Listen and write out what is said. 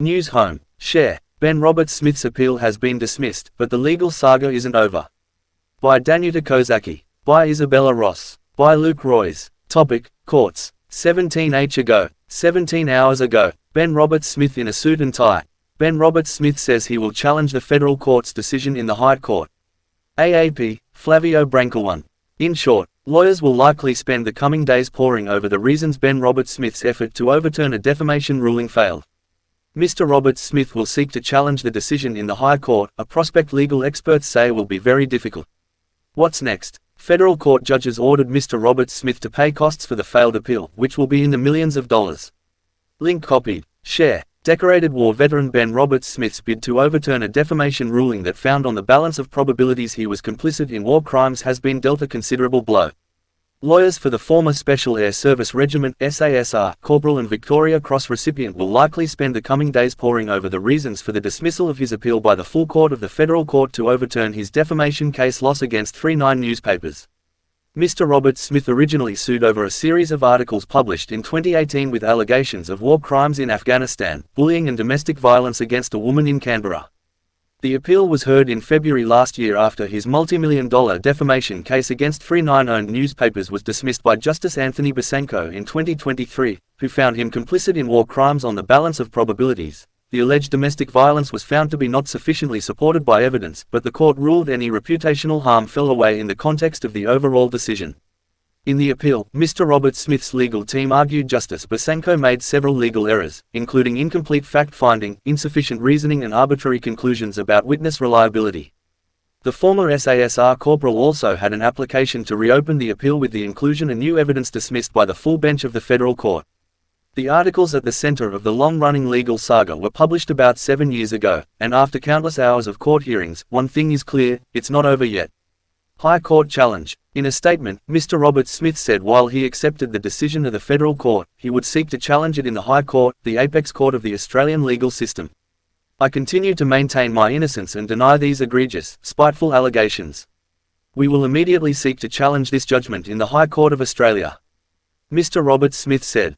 News Home. Share. Ben Roberts-Smith's appeal has been dismissed, but the legal saga isn't over. By Danuta Kozaki. By Isabella Ross. By Luke Roys. Topic: Courts. 17 hours ago, Ben Roberts-Smith in a suit and tie. Ben Roberts-Smith says he will challenge the federal court's decision in the High Court. AAP, Flavio Brancalone. In short, lawyers will likely spend the coming days poring over the reasons Ben Roberts-Smith's effort to overturn a defamation ruling failed. Mr. Roberts-Smith will seek to challenge the decision in the High Court, a prospect legal experts say will be very difficult. What's next? Federal court judges ordered Mr. Roberts-Smith to pay costs for the failed appeal, which will be in the millions of dollars. Link copied. Share. Decorated war veteran Ben Roberts-Smith's bid to overturn a defamation ruling that found on the balance of probabilities he was complicit in war crimes has been dealt a considerable blow. Lawyers for the former Special Air Service Regiment (SASR) Corporal and Victoria Cross recipient will likely spend the coming days poring over the reasons for the dismissal of his appeal by the full court of the federal court to overturn his defamation case loss against 39 newspapers. Mr. Roberts-Smith originally sued over a series of articles published in 2018 with allegations of war crimes in Afghanistan, bullying and domestic violence against a woman in Canberra. The appeal was heard in February last year after his multi-million-dollar defamation case against 39 newspapers was dismissed by Justice Anthony Besanko in 2023, who found him complicit in war crimes on the balance of probabilities. The alleged domestic violence was found to be not sufficiently supported by evidence, but the court ruled any reputational harm fell away in the context of the overall decision. In the appeal, Mr. Roberts-Smith's legal team argued Justice Besanko made several legal errors, including incomplete fact-finding, insufficient reasoning and arbitrary conclusions about witness reliability. The former SASR corporal also had an application to reopen the appeal with the inclusion of new evidence dismissed by the full bench of the federal court. The articles at the center of the long-running legal saga were published about 7 years ago, and after countless hours of court hearings, one thing is clear: it's not over yet. High Court challenge. In a statement, Mr. Roberts-Smith said while he accepted the decision of the federal court, he would seek to challenge it in the High Court, the apex court of the Australian legal system. I continue to maintain my innocence and deny these egregious, spiteful allegations. We will immediately seek to challenge this judgment in the High Court of Australia. Mr. Roberts-Smith said.